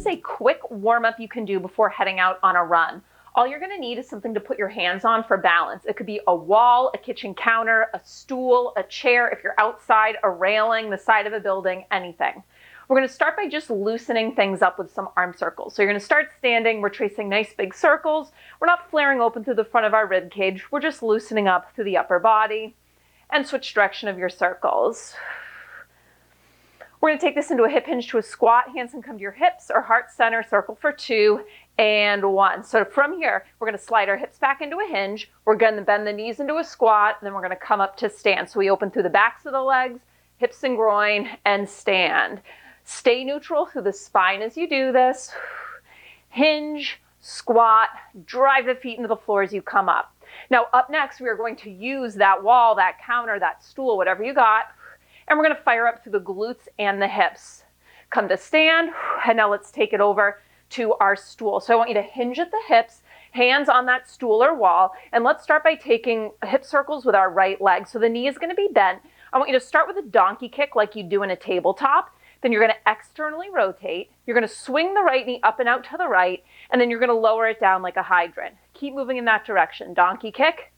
is a quick warm-up you can do before heading out on a run. All you're going to need is something to put your hands on for balance. It could be a wall, a kitchen counter, a stool, a chair, if you're outside, a railing, the side of a building, anything. We're going to start by just loosening things up with some arm circles. So you're going to start standing. We're tracing nice big circles. We're not flaring open through the front of our rib cage. We're just loosening up through the upper body. And switch direction of your circles. We're going to take this into a hip hinge to a squat. Hands can come to your hips or heart center. Circle for 2 and 1. So from here, we're going to slide our hips back into a hinge. We're going to bend the knees into a squat. And then we're going to come up to stand. So we open through the backs of the legs, hips and groin, and stand. Stay neutral through the spine as you do this. Hinge, squat, drive the feet into the floor as you come up. Now up next, we are going to use that wall, that counter, that stool, whatever you got, and we're going to fire up through the glutes and the hips. Come to stand, and now let's take it over to our stool. So I want you to hinge at the hips, hands on that stool or wall, and let's start by taking hip circles with our right leg. So the knee is going to be bent. I want you to start with a donkey kick like you do in a tabletop. Then you're going to externally rotate. You're going to swing the right knee up and out to the right, and then you're going to lower it down like a hydrant. Keep moving in that direction. Donkey kick,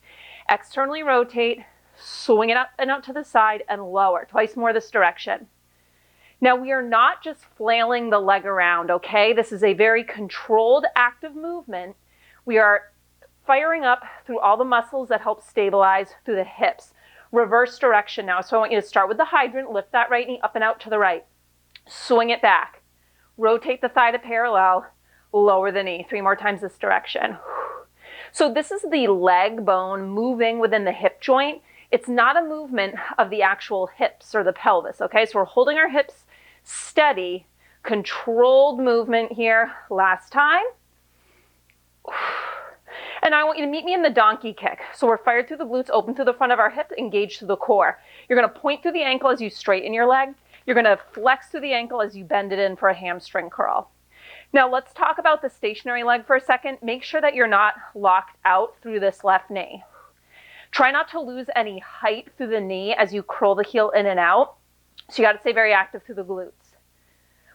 externally rotate, swing it up and out to the side, and lower. Twice more this direction. Now we are not just flailing the leg around, okay? This is a very controlled, active movement. We are firing up through all the muscles that help stabilize through the hips. Reverse direction now. So I want you to start with the hydrant, lift that right knee up and out to the right. Swing it back. Rotate the thigh to parallel. Lower the knee. 3 more times this direction. So this is the leg bone moving within the hip joint. It's not a movement of the actual hips or the pelvis, okay? So we're holding our hips steady, controlled movement here. Last time. And I want you to meet me in the donkey kick. So we're fired through the glutes, open through the front of our hip, engaged through the core. You're going to point through the ankle as you straighten your leg. You're going to flex through the ankle as you bend it in for a hamstring curl. Now let's talk about the stationary leg for a second. Make sure that you're not locked out through this left knee. Try not to lose any height through the knee as you curl the heel in and out. So you got to stay very active through the glutes.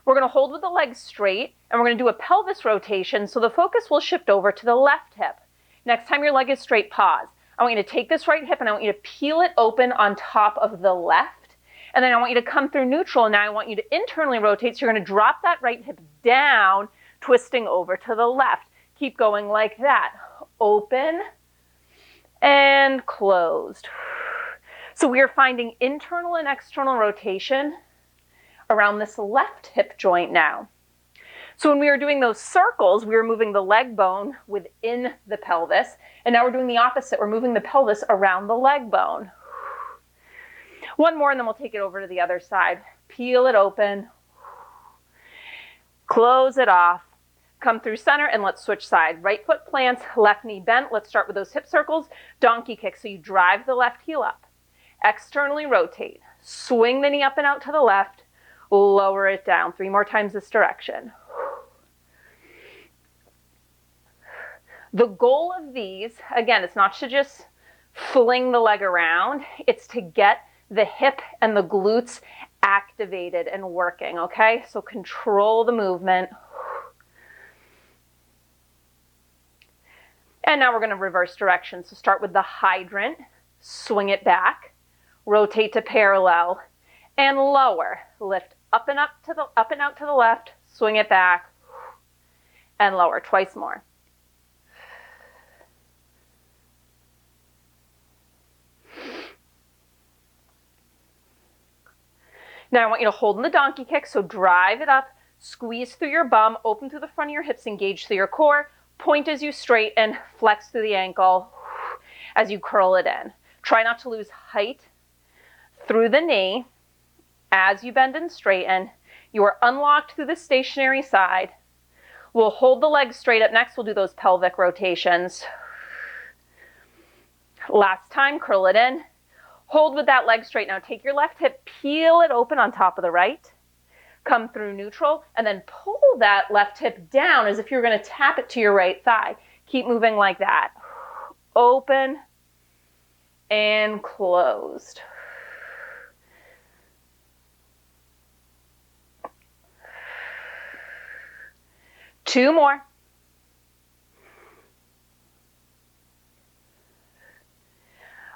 We're going to hold with the legs straight, and we're going to do a pelvis rotation, so the focus will shift over to the left hip. Next time your leg is straight, pause. I want you to take this right hip and I want you to peel it open on top of the left. And then I want you to come through neutral. And now I want you to internally rotate. So you're going to drop that right hip down, twisting over to the left. Keep going like that. Open and closed. So we are finding internal and external rotation around this left hip joint now. So when we were doing those circles, we were moving the leg bone within the pelvis. And now we're doing the opposite. We're moving the pelvis around the leg bone. One more and then we'll take it over to the other side. Peel it open. Close it off. Come through center and let's switch side. Right foot plants, left knee bent. Let's start with those hip circles. Donkey kick. So you drive the left heel up. Externally rotate. Swing the knee up and out to the left. Lower it down. 3 more times this direction. The goal of these, again, it's not to just fling the leg around. It's to get the hip and the glutes activated and working, okay? So control the movement. And now we're going to reverse direction. So start with the hydrant, swing it back, rotate to parallel, and lower. Lift up and out to the left, swing it back, and lower. Twice more. Now I want you to hold in the donkey kick, so drive it up, squeeze through your bum, open through the front of your hips, engage through your core, point as you straighten, flex through the ankle as you curl it in. Try not to lose height through the knee as you bend and straighten. You are unlocked through the stationary side. We'll hold the legs straight up. Next, we'll do those pelvic rotations. Last time, curl it in. Hold with that leg straight. Now take your left hip, peel it open on top of the right. Come through neutral, and then pull that left hip down as if you're going to tap it to your right thigh. Keep moving like that. Open and closed. 2 more.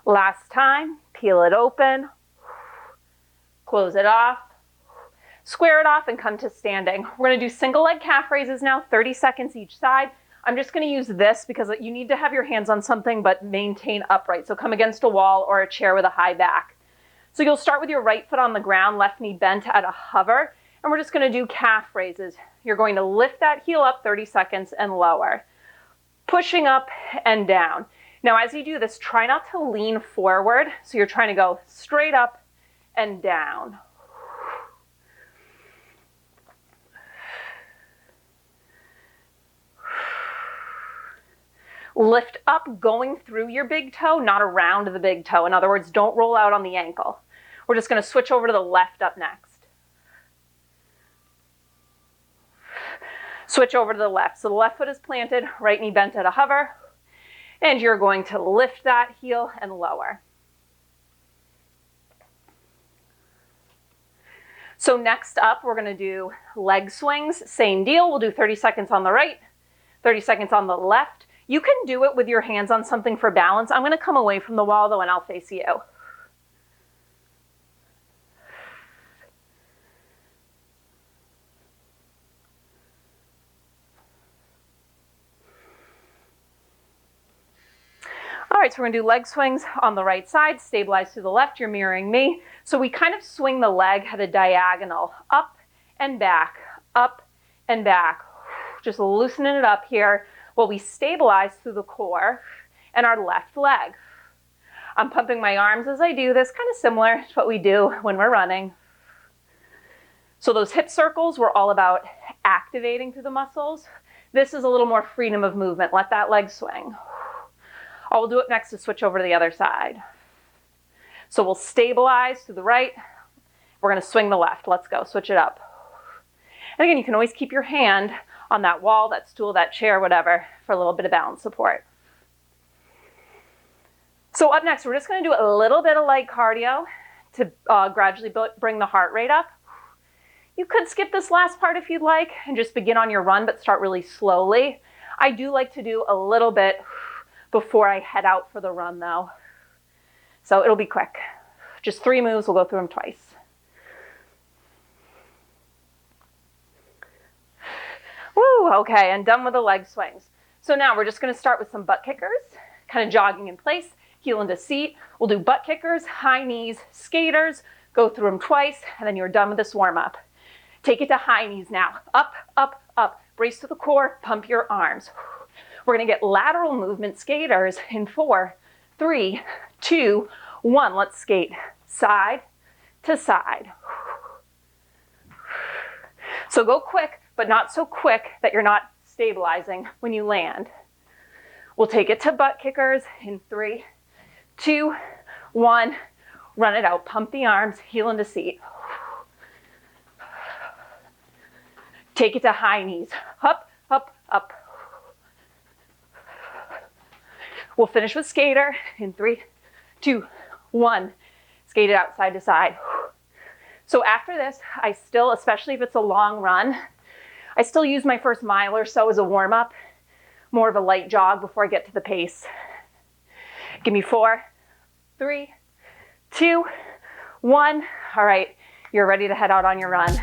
Last time, peel it open, close it off, square it off and come to standing. We're gonna do single leg calf raises now, 30 seconds each side. I'm just gonna use this because you need to have your hands on something but maintain upright. So come against a wall or a chair with a high back. So you'll start with your right foot on the ground, left knee bent at a hover, and we're just gonna do calf raises. You're going to lift that heel up 30 seconds and lower, pushing up and down. Now, as you do this, try not to lean forward. So you're trying to go straight up and down. Lift up going through your big toe, not around the big toe. In other words, don't roll out on the ankle. We're just going to switch over to the left up next. Switch over to the left. So the left foot is planted, right knee bent at a hover. And you're going to lift that heel and lower. So next up, we're going to do leg swings. Same deal. We'll do 30 seconds on the right, 30 seconds on the left. You can do it with your hands on something for balance. I'm going to come away from the wall though, and I'll face you. All right, so we're gonna do leg swings on the right side, stabilize to the left, you're mirroring me. So we kind of swing the leg at a diagonal, up and back, up and back. Just loosening it up here while we stabilize through the core and our left leg. I'm pumping my arms as I do this, kind of similar to what we do when we're running. So those hip circles were all about activating through the muscles. This is a little more freedom of movement. Let that leg swing. I'll do it next to switch over to the other side. So we'll stabilize to the right. We're going to swing the left. Let's go. Switch it up. And again, you can always keep your hand on that wall, that stool, that chair, whatever, for a little bit of balance support. So up next, we're just going to do a little bit of light cardio to gradually bring the heart rate up. You could skip this last part if you'd like and just begin on your run, but start really slowly. I do like to do a little bit before I head out for the run though. So it'll be quick. Just 3 moves, we'll go through them twice. Woo, okay, and done with the leg swings. So now we're just gonna start with some butt kickers, kind of jogging in place, heel into seat. We'll do butt kickers, high knees, skaters, go through them twice, and then you're done with this warm up. Take it to high knees now. Up, up, up. Brace to the core, pump your arms. We're gonna get lateral movement skaters in 4, 3, 2, 1. Let's skate side to side. So go quick, but not so quick that you're not stabilizing when you land. We'll take it to butt kickers in 3, 2, 1. Run it out, pump the arms, heel into seat. Take it to high knees, up, up, up. We'll finish with skater in 3, 2, 1. Skate it out side to side. So after this, I still, especially if it's a long run, I still use my first mile or so as a warm up, more of a light jog before I get to the pace. Give me 4, 3, 2, 1. All right, you're ready to head out on your run.